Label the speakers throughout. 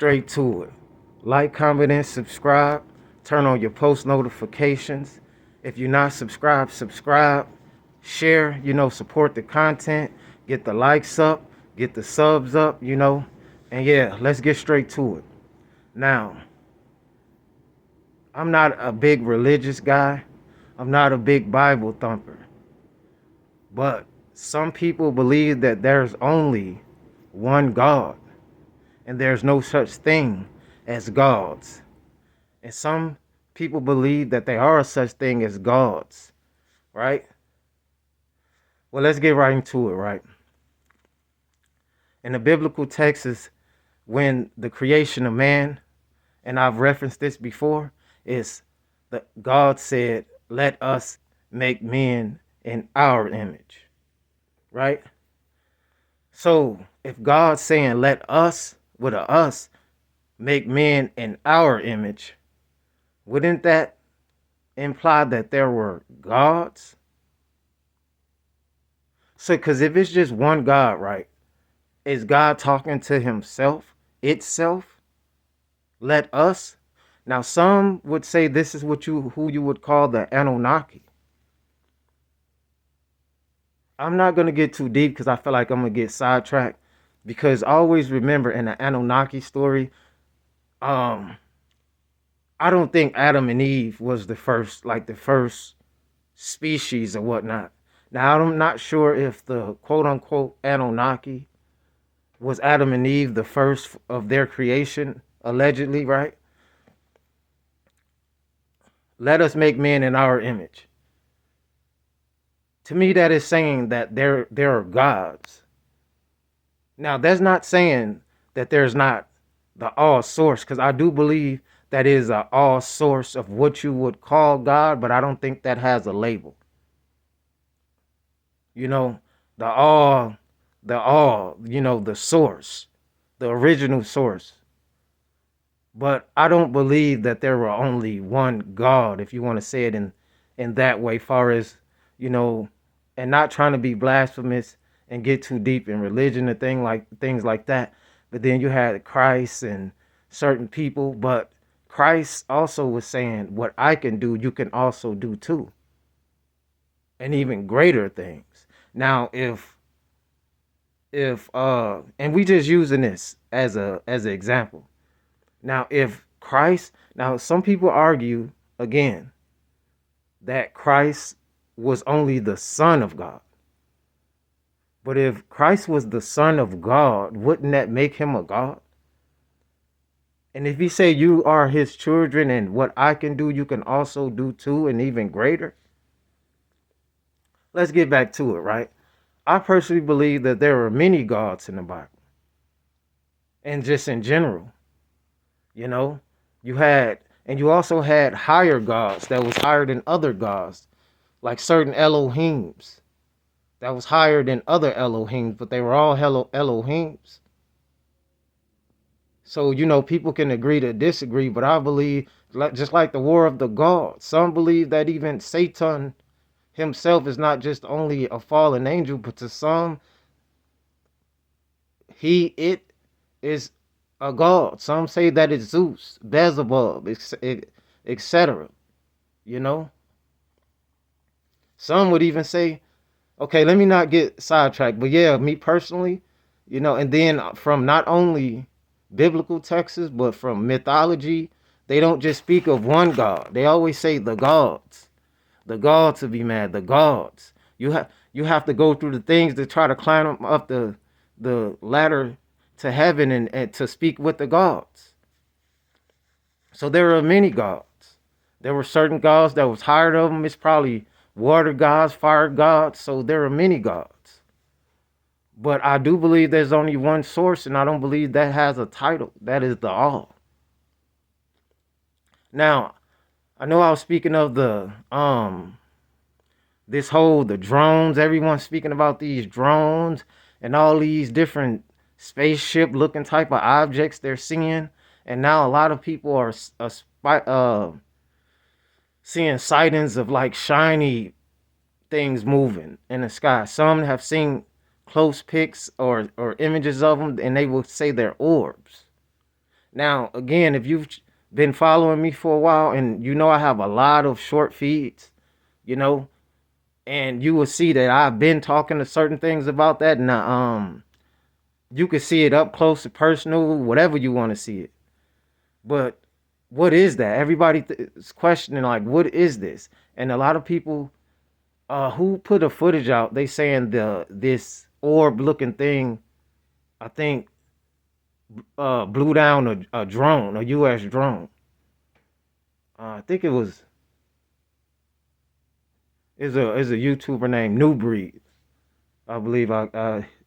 Speaker 1: straight to it. Like, comment, and subscribe. Turn on your post notifications. If you're not subscribed, subscribe. Share, support the content. Get the likes up. Get the subs up, And yeah, let's get straight to it. Now, I'm not a big religious guy. I'm not a big Bible thumper. But some people believe that there's only one God and there's no such thing as gods. And some people believe that there are such thing as gods, right? Well, let's get right into it, right? In the biblical text is when the creation of man, and I've referenced this before, is that God said, let us make men in our image, right? So if God's saying, let us, with a us, make men in our image, wouldn't that imply that there were gods? So, because if it's just one God, right, is God talking to himself, itself? Let us? Now, some would say this is who you would call the Anunnaki. I'm not going to get too deep because I feel like I'm going to get sidetracked. Because always remember in the Anunnaki story, I don't think Adam and Eve was the first species or whatnot. Now, I'm not sure if the quote unquote Anunnaki was Adam and Eve the first of their creation, allegedly, right? Let us make men in our image. To me, that is saying that there are gods. Now, that's not saying that there's not the all source, because I do believe that is a all source of what you would call God, but I don't think that has a label. The all, the source, the original source. But I don't believe that there were only one God, if you want to say it in that way, far as, and not trying to be blasphemous and get too deep in religion and things like that. But then you had Christ and certain people, but Christ also was saying, what I can do, you can also do too. And even greater things. Now, if and we just using this as an example. Now, if Christ, now some people argue again that Christ was only the Son of God. But if Christ was the Son of God, wouldn't that make him a God? And if he say you are his children and what I can do, you can also do too, and even greater. Let's get back to it, right? I personally believe that there are many gods in the Bible. And just in general, you also had higher gods that was higher than other gods, like certain Elohims that was higher than other Elohims, but they were all Elohims. So, people can agree to disagree, but I believe, just like the War of the Gods, some believe that even Satan himself is not just only a fallen angel, but to some, it is a god. Some say that it's Zeus, Beelzebub, etc. Some would even say, okay, let me not get sidetracked, but yeah, me personally, and then from not only biblical texts, but from mythology, they don't just speak of one God. They always say the gods to be mad, the gods. You have to go through the things to try to climb up the ladder to heaven and to speak with the gods. So there are many gods. There were certain gods that was higher of them. It's probably water gods, fire gods. So there are many gods. But I do believe there's only one source, and I don't believe that has a title. That is the all. Now, I know I was speaking of the the drones. Everyone's speaking about these drones and all these different spaceship looking type of objects they're seeing. And now a lot of people are seeing sightings of like shiny things moving in the sky. Some have seen close pics or images of them, and they will say they're orbs. Now, again, if you've been following me for a while and you know I have a lot of short feeds, you know, and you will see that I've been talking to certain things about that. And you can see it up close and personal, whatever you want to see it. But what is that? Everybody is questioning, like, what is this? And a lot of people who put a footage out, they saying this orb looking thing, I think, blew down a drone, a U.S. drone. I think is a YouTuber named New Breed. I believe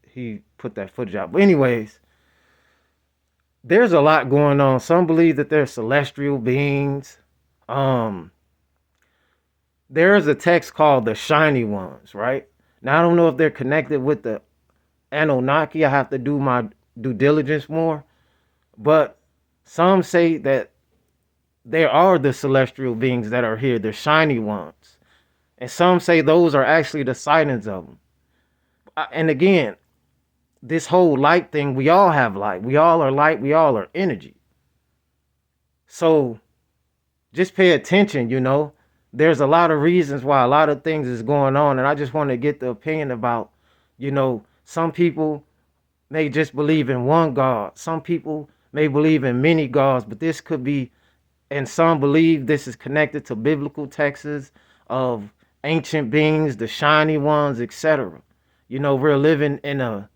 Speaker 1: he put that footage out. But anyways, there's a lot going on. Some believe that they're celestial beings. Um, there's a text called the Shiny Ones, right? Now I don't know if they're connected with the Anunnaki. I have to do my due diligence more. But some say that there are the celestial beings that are here, the shiny ones. And some say those are actually the sightings of them. And again, this whole light thing, we all have light. We all are light. We all are energy. So just pay attention, you know. There's a lot of reasons why a lot of things is going on. And I just want to get the opinion about, you know, some people may just believe in one God. Some people may believe in many gods, but this could be, and some believe this is connected to biblical texts of ancient beings, the shiny ones, etc. You know, we're living in a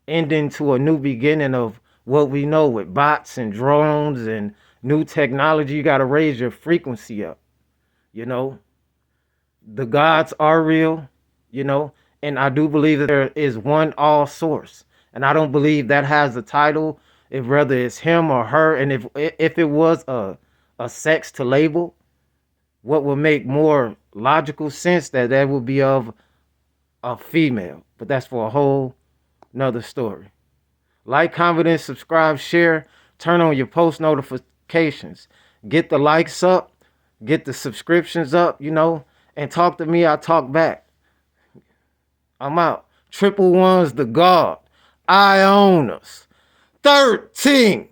Speaker 1: ending to a new beginning of what we know with bots and drones and new technology. You got to raise your frequency up. You know, the gods are real, you know, and I do believe that there is one all source. And I don't believe that has a title, if whether it's him or her. And if it was a sex to label, what would make more logical sense that would be of a female. But that's for a whole nother story. Like, comment, and subscribe, share, turn on your post notifications. Get the likes up, get the subscriptions up, you know, and talk to me, I talk back. I'm out. Triple One's the God. I own us. 13.